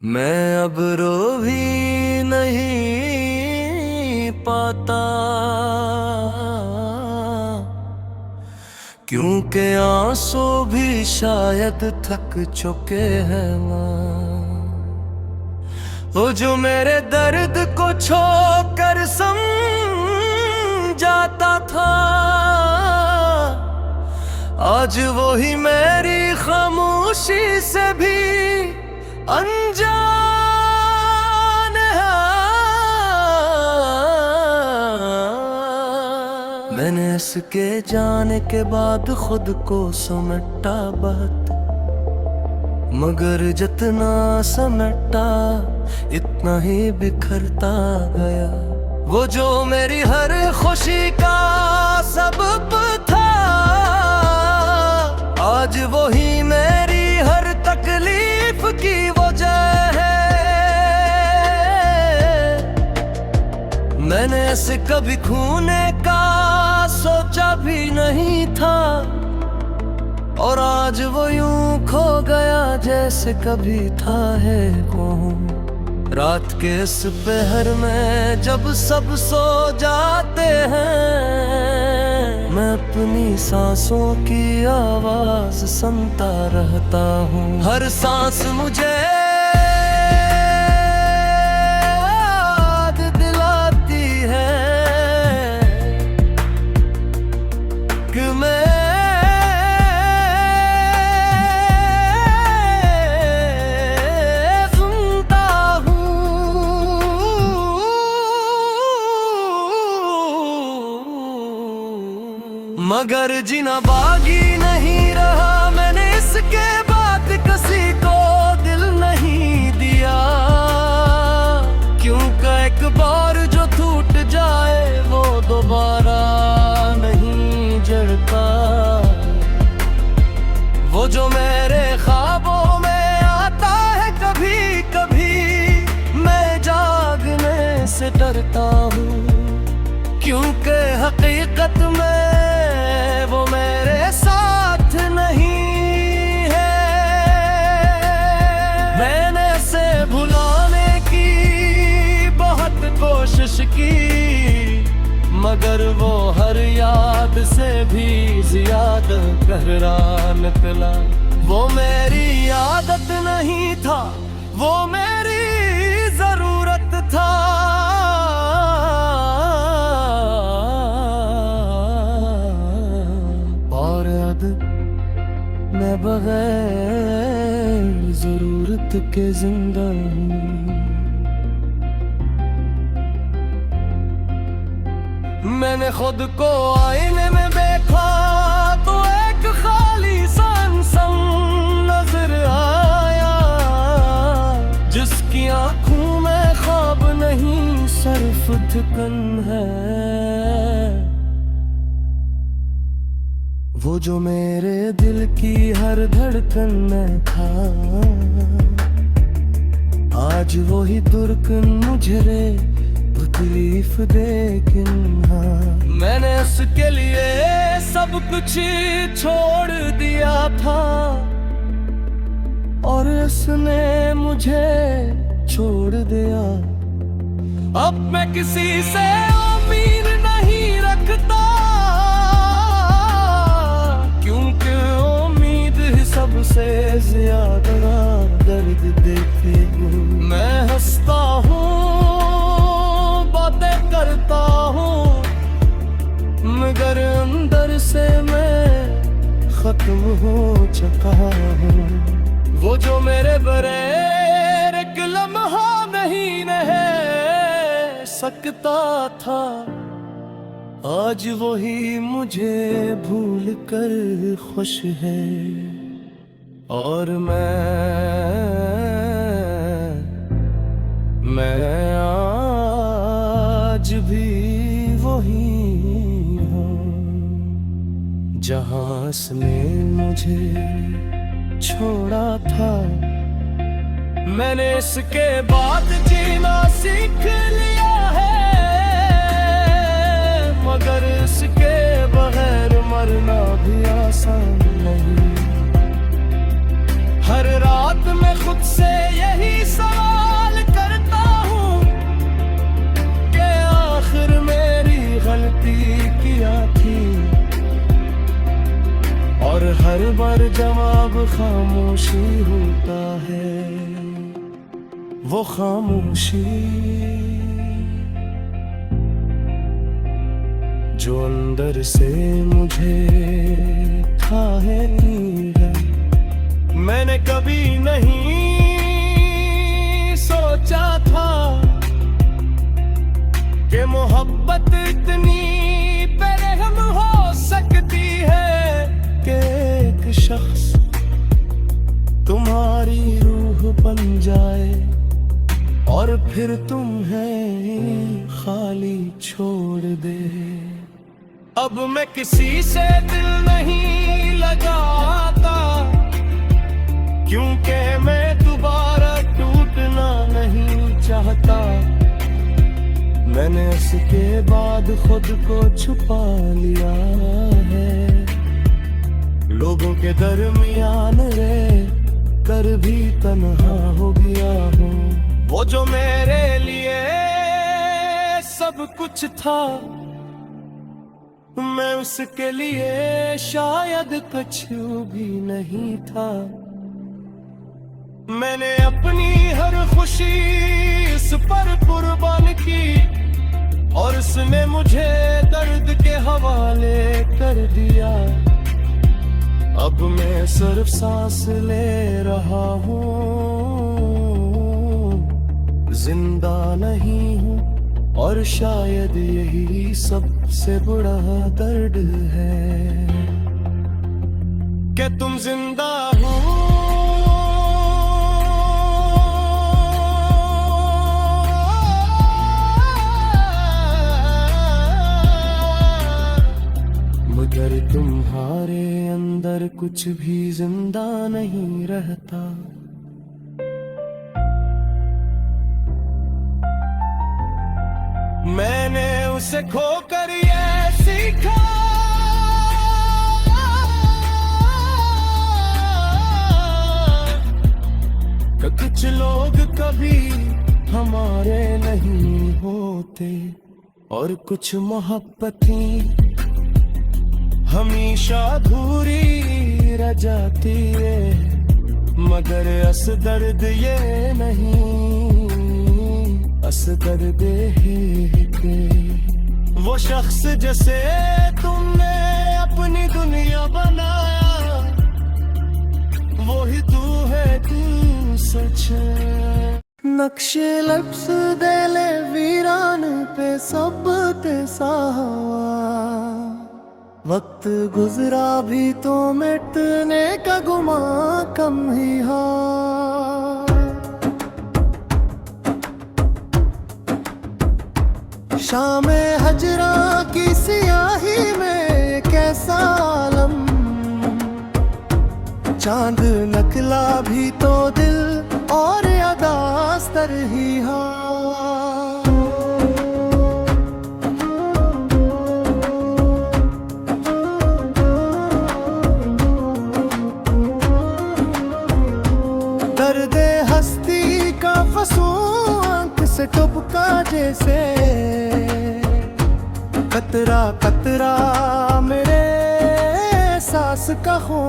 मैं अब रो भी नहीं पाता, क्योंकि आंसू भी शायद थक चुके हैं माँ। वो जो मेरे दर्द को छोकर समझाता था, आज वो ही मेरी खामोशी से भी अनजान है। मैंने इसके जाने के बाद खुद को समेटा बात, मगर जितना समेटा इतना ही बिखरता गया। वो जो मेरी हर खुशी का सबब था, आज वो ही मेरी हर तकलीफ की वजह है। मैंने ऐसे कभी खोने का सोचा भी नहीं था, और आज वो यूं खो गया जैसे कभी था है कौन। रात के इस पहर में जब सब सो जाते हैं, मैं अपनी सांसों की आवाज सुनता रहता हूँ। हर सांस मुझे याद दिलाती है कि मैं मगर जीना बागी नहीं रहा। मैंने इसके बाद किसी को दिल नहीं दिया, क्योंकि एक बार जो टूट जाए वो दोबारा नहीं जड़ता। वो जो मेरे ख्वाबों में आता है कभी कभी, मैं जागने से डरता हूँ, क्योंकि हकीकत में वो मेरे साथ नहीं है। मैंने इसे भुलाने की बहुत कोशिश की, मगर वो हर याद से भी ज्यादा गहरा निकला। वो मेरी आदत नहीं था, वो मेरी जरूरत था। मैं बगैर जरूरत के जिंदा हूँ। मैंने खुद को आईने में देखा तो एक खाली इंसान नजर आया, जिसकी आंखों में ख्वाब नहीं सिर्फ थकन है। वो जो मेरे दिल की हर धड़कन में था, आज वो ही दुर्गन मुझे तकलीफ देकिन हाँ। मैंने उसके लिए सब कुछ छोड़ दिया था, और उसने मुझे छोड़ दिया। अब मैं किसी से उम्मीद नहीं रखता, सबसे ज्यादा दर्द देते हूँ। मैं हंसता हूँ, बातें करता हूँ, मगर अंदर से मैं खत्म हो चुका हूँ। वो जो मेरे बगैर एक लम्हा नहीं रह सकता था, आज वही मुझे भूल कर खुश है। और मैं आज भी वही हूँ जहाँ उसने मुझे छोड़ा था। मैंने इसके बाद जीना सीख लिया है, मगर इसके बगैर मरना भी आसान नहीं। हर रात में खुद से यही सवाल जवाब खामोशी होता है, वो खामोशी जो अंदर से मुझे थाहती है। मैंने कभी नहीं सोचा था कि मोहब्बत इतनी बेरहम हो सकती है कि एक शख्स तुम्हारी रूह बन जाए और फिर तुम्हें खाली छोड़ दे। अब मैं किसी से दिल नहीं लगाता, क्योंकि मैं दोबारा टूटना नहीं चाहता। मैंने उसके बाद खुद को छुपा लिया है, लोगों के दरमियान रह कर भी तन्हा हो गया हूँ। वो जो मेरे लिए सब कुछ था, मैं उसके लिए शायद कुछ भी नहीं था। मैंने अपनी हर खुशी इस पर कुर्बान की और उसने मुझे दर्द के हवाले कर दिया। अब मैं सिर्फ सांस ले रहा हूँ, जिंदा नहीं हूँ, और शायद यही सबसे बड़ा दर्द है कि तुम जिंदा हो। मगर तुम्हारे अंदर कुछ भी जिंदा नहीं रहता। मैंने उसे खोकर ये सीखा कि कुछ लोग कभी हमारे नहीं होते और कुछ मोहब्बतें हमेशा अधूरी रह जाती है। मगर अस दर्द ये नहीं, अस दर्द है कि वो शख्स जैसे तुमने अपनी दुनिया बनाया, वो ही तू है, तू सच है। नक्शे लफ्ज़ दे ले वीरान पे सब ते साहवा, वक्त गुजरा भी तो मिटने का गुमा कम ही हा। शामे हजरा की सियाही में कैसा आलम, चांद नकला भी तो दिल और अदास्तर ही हा। दर्दे हस्ती का फसूं आंख से टपका जैसे, कतरा कतरा मेरे सांस का हो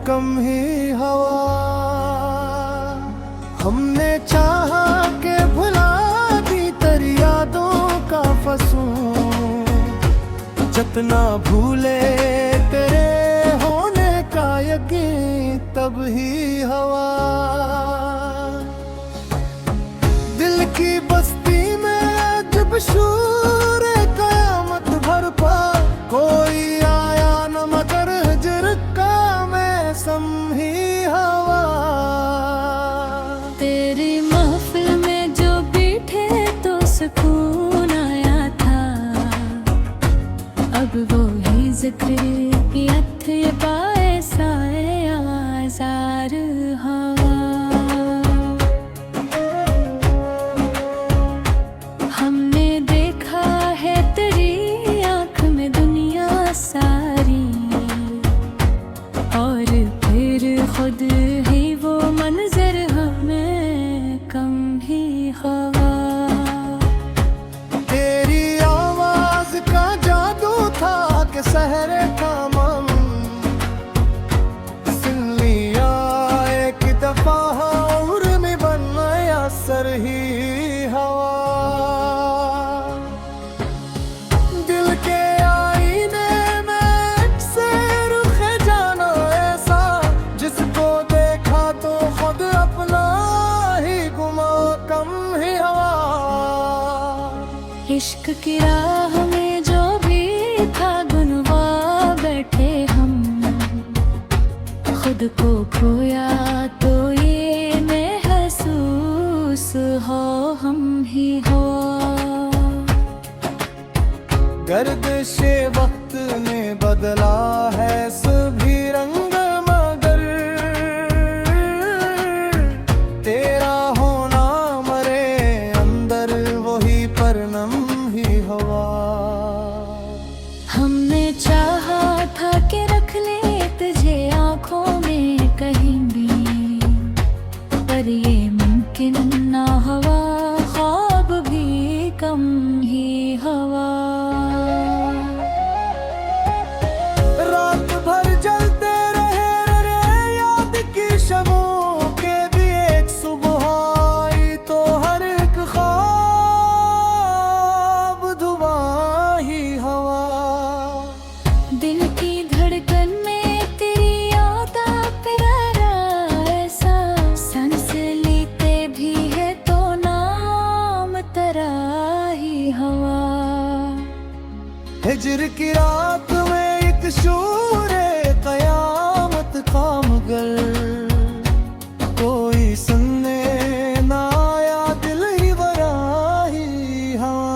कम ही हवा। हमने चाहा के भुला दी तेरी यादों का फसूं, जितना भूले तेरे होने का यकीन तब ही हवा। दिल की बस्ती में जब शूर कयामत भर पा, कोई आया न मगर हिजर का मौसम ही हवा। तेरी महफिल में जो बैठे तो सुकून आया था, अब वो ही जिक्र की अथ ये पाए साए आज़ार हवा। हमने देखा है तेरी आँख में दुनिया सारी, और फिर खुद ही वो मंजर हमें कम ही हवा। तेरी आवाज का जादू था कि सहरे का मन, सुन असर ही हवा। दिल के आईने में से रुख जाना ऐसा, जिसको देखा तो खुद अपना ही गुमा, कम ही हवा। इश्क की राह में जो भी था गुनवा बैठे हम, खुद को खोया तो ये महसूस हो हम ही हो। गर्दिशे वक्त ने बदला है सभी रंग, मगर तेरा होना मरे अंदर वही परनम ही हवा। हमने चाहा था कि रख ले तुझे आँखों में कहीं भी, पर ये मुमकिन ना हुआ, ख्वाब भी कम ही हवा। रात भर जलते रहे रे याद की शबों के भी, एक सुबह आई तो हर एक ख्वाब धुआं ही हवा। दिल की धड़कन में तेरी याद प्यारा ऐसा, सांस लेते भी है तो नाम तेरा ही हवा। हिजर की रात में एक शूरे कयामत खामगर, कोई सुनने ना आया, दिल ही वराही हाँ।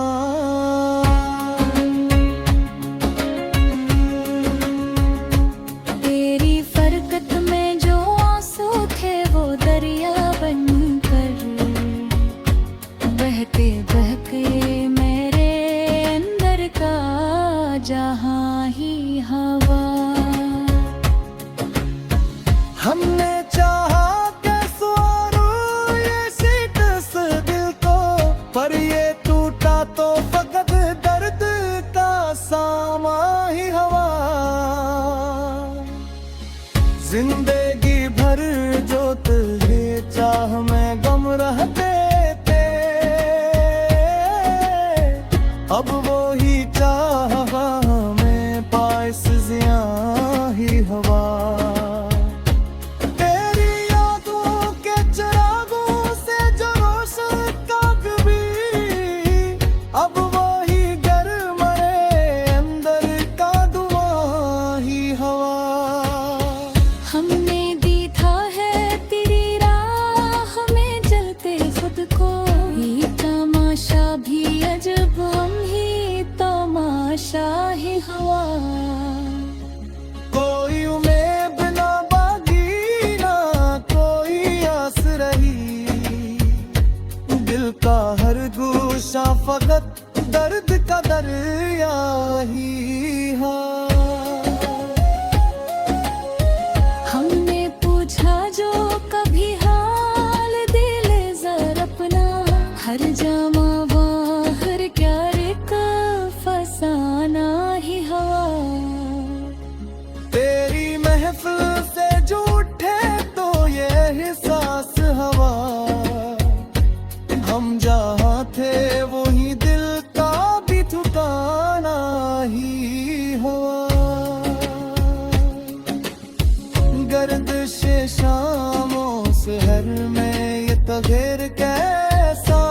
तेरी फरकत में जो आंसू थे वो दरिया बनकर बहते बहके मेरे अंदर का जहां ही हवा। हमने चाहा के स्वारूं ये सीट इस दिल को, पर ये टूटा तो फकत दर्द का सामा ही हवा। जिंदगी भर जो तुझे चाह में गम रहते थे, अब वो ही चाह हमें पास जियां ही हवा। तेरी यादों के चिरागों से जो रोशन का कभी, अब वही घर मरे अंदर का धुआं ही हवा। हमने दीथा है तेरी राह में चलते खुद को, ये तमाशा भी अजब हम ही तमाशा ही हवा। कोई उम्मीद ना बागी ना कोई आस रही, दिल का हर गोशा फकत दर्द का दरिया ही हाँ। हमने पूछा जो कभी हाल दिल जर अपना, हर जामा बाहर क्या रिक फसाना ही हवा। तेरी महफिल से जो उठे तो ये एहसास हवा, हम जहाँ थे वही दिल का भी ठिकाना ही हवा। गर्दिश शामों शहर में ये तगेर कैसा,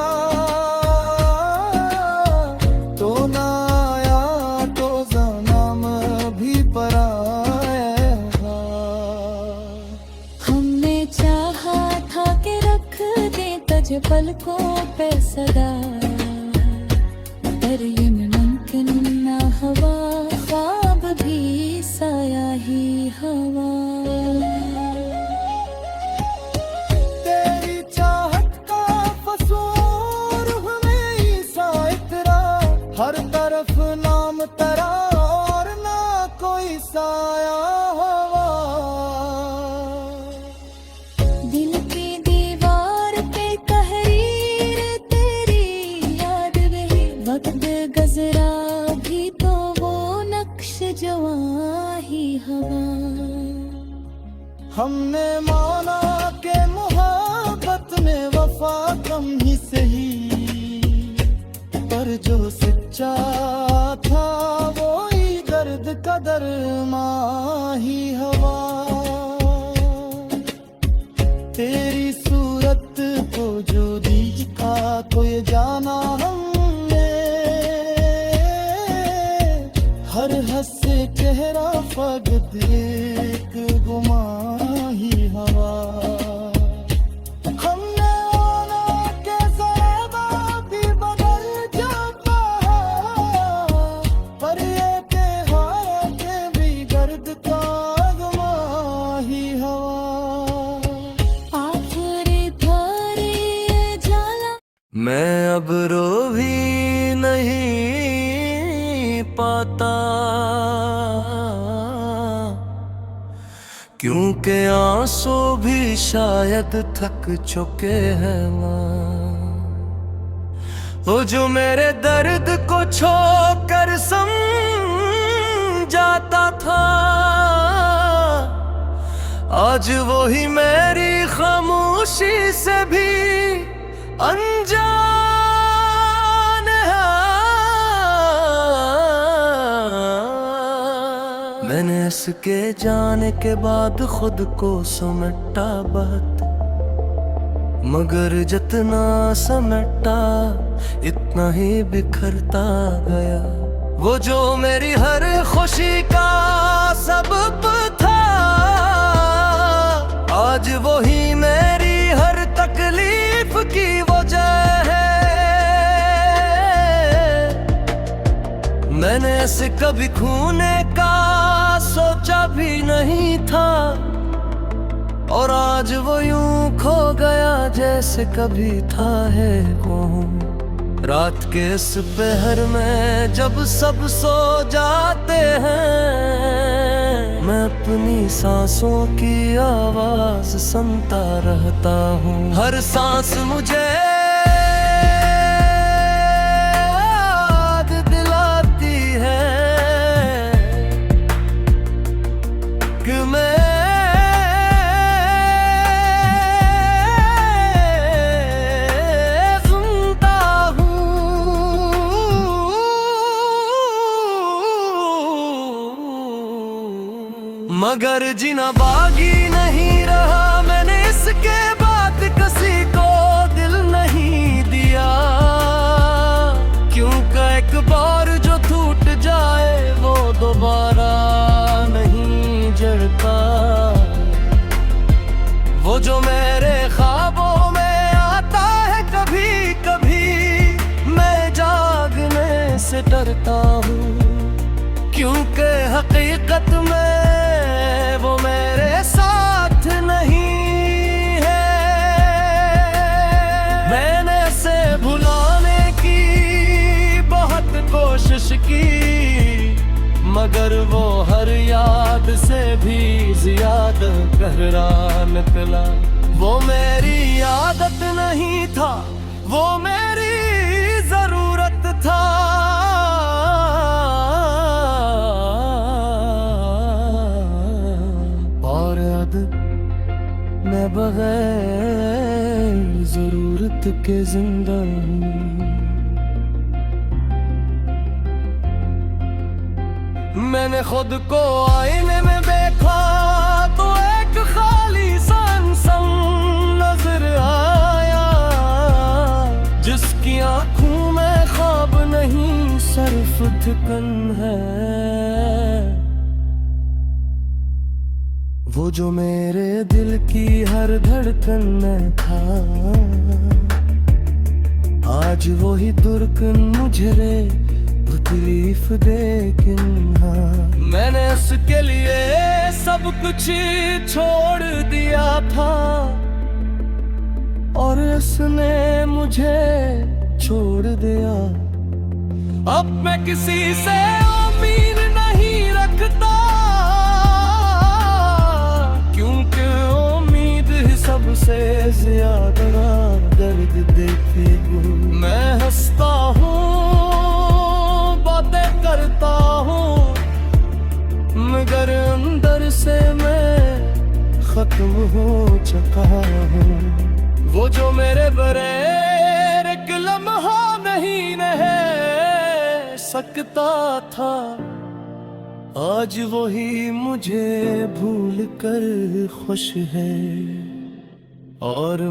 तो ना आया तो जनाम भी पराया। हमने चाहा था कि रख दे तुझ पलकों पे सदा, पर ये मुमकिन ना हुआ, ख्वाब भी साया ही हवा। तेरी चाहत का फसूर हमें सा इतरा, हर तरफ नाम तेरा और ना कोई साया हवा। दिल की दीवार पे तहरीर तेरी याद रही, वक्त गजरा भी तो वो नक्श जवां ही हवा। हमने माना के मोहब्बत में वफा वफा कम ही सही, पर जो सच्चा था वो ही दर्द का दरमा ही हवा। तेरी सूरत को जो देखा तो ये जाना हमने, हर हंसे चेहरा फगत एक गुमा ही हवा। हमने ओना के ज़रा भी बदल जाता है, पर ये त्योहार के भी गर्द का गुमा ही हवा। आखिरी थारी जाला मैं अब रो भी नहीं पाता, क्योंकि आंसू भी शायद थक चुके हैं माँ। वो जो मेरे दर्द को छोकर समझाता था, आज वो ही मेरी खामोशी से भी अनजान है। मैंने इसके जाने के बाद खुद को समेटा बात, मगर जितना समेटा इतना ही बिखरता गया। वो जो मेरी हर खुशी का सबब था, आज वो ही मेरी हर तकलीफ की वजह है। मैंने ऐसे कभी खोने का सोचा भी नहीं था, और आज वो यूं खो गया जैसे कभी था है कौन। रात के इस पहर में जब सब सो जाते हैं, मैं अपनी सांसों की आवाज सुनता रहता हूँ। हर सांस मुझे याद दिलाती है कि मैं मगर जीना बागी नहीं रहा। मैंने इसके बाद किसी को दिल नहीं दिया, क्योंकि एक बार जो टूट जाए वो दोबारा नहीं जड़ता। वो जो मेरे ख्वाबों में आता है कभी कभी, मैं जागने से डरता हूँ, क्योंकि हकीकत में वो मेरे साथ नहीं है। मैंने इसे भुलाने की बहुत कोशिश की, मगर वो हर याद से भी ज्यादा गहरा निकला। वो मेरी आदत नहीं था, वो मेरी जरूरत था। मैं बगैर जरूरत के जिंदा हूँ। मैंने खुद को आईने में देखा तो एक खाली सन नजर आया, जिसकी आंखों में ख्वाब नहीं सिर्फ धड़कन है। वो जो मेरे दिल की हर धड़कन में था, आज वो ही धड़कन मुझे तकलीफ दे। हाँ, मैंने उसके लिए सब कुछ छोड़ दिया था, और उसने मुझे छोड़ दिया। अब मैं किसी से उम्मीद नहीं रखता, क्योंकि उम्मीद ही सबसे ज्यादा दर्द देती है। मैं हंसता हूँ, बातें करता हूँ, मगर अंदर से मैं खत्म हो चुका हूँ। वो जो मेरे बगैर एक लम्हा नहीं रह सकता था, आज वही मुझे भूल कर खुश है। और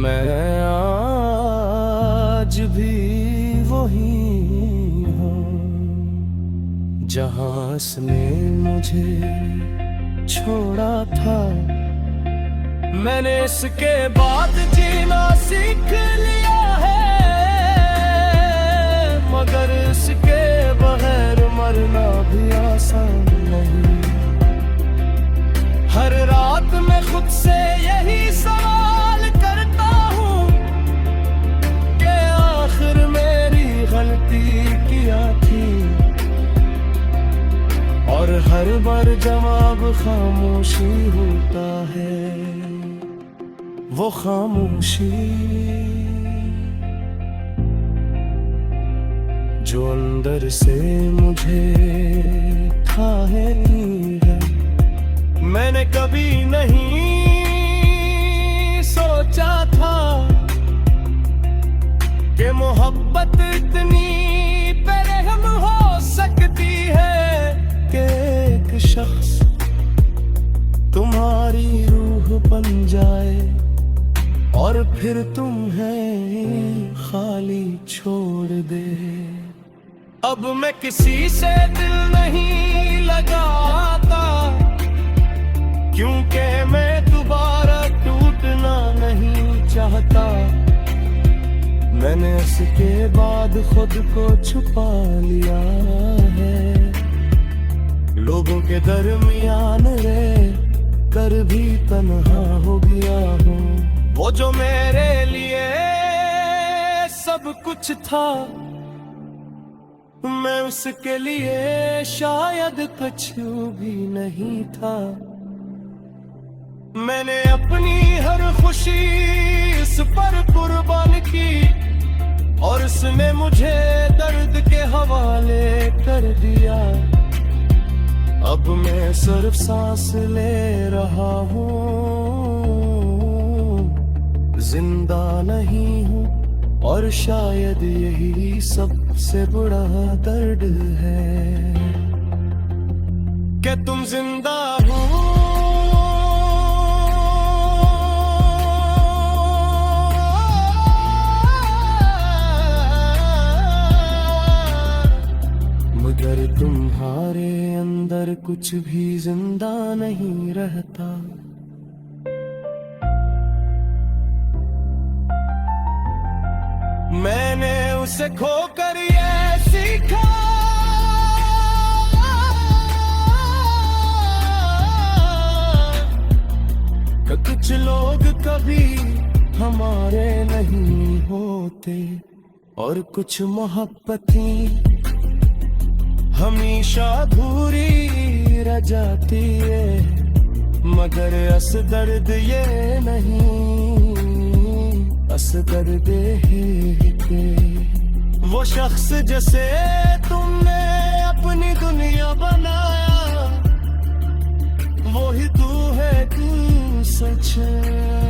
मैं आज भी वही हूँ जहाँ उसने मुझे छोड़ा था। मैंने इसके बाद जीना सीख लिया है, मगर इसके बगैर मरना भी आसान नहीं। हर रात मैं खुद से यही सवाल करता हूँ कि आखिर मेरी गलती क्या थी, और हर बार जवाब खामोशी होता है, वो खामोशी जो अंदर से मुझे खाए नहीं है। मैंने कभी नहीं सोचा था कि मोहब्बत इतनी बेरहम हो सकती है कि एक शख्स तुम्हारी रूह बन जाए और फिर तुम्हें खाली छोड़ दे। अब मैं किसी से दिल नहीं लगाता, क्योंकि मैं दोबारा टूटना नहीं चाहता। मैंने इसके बाद खुद को छुपा लिया है, लोगों के दरमियान रह कर भी तन्हा हो गया हूँ। वो जो मेरे लिए सब कुछ था, मैं उसके लिए शायद कुछ भी नहीं था। मैंने अपनी हर खुशी इस पर कुर्बान की, और उसने मुझे दर्द के हवाले कर दिया। अब मैं सिर्फ सांस ले रहा हूँ, जिंदा नहीं हूँ, और शायद यही सबसे बड़ा दर्द है कि तुम जिंदा हो। मगर तुम्हारे अंदर कुछ भी जिंदा नहीं रहता। मैंने उसे खोकर ये सीखा कि कुछ लोग कभी हमारे नहीं होते, और कुछ मोहब्बतें हमेशा अधूरी रह जाती है। मगर अस दर्द ये नहीं, अस दर्द है कि वो शख्स जैसे तुमने अपनी दुनिया बनाया, वो ही तू है, तू सच है।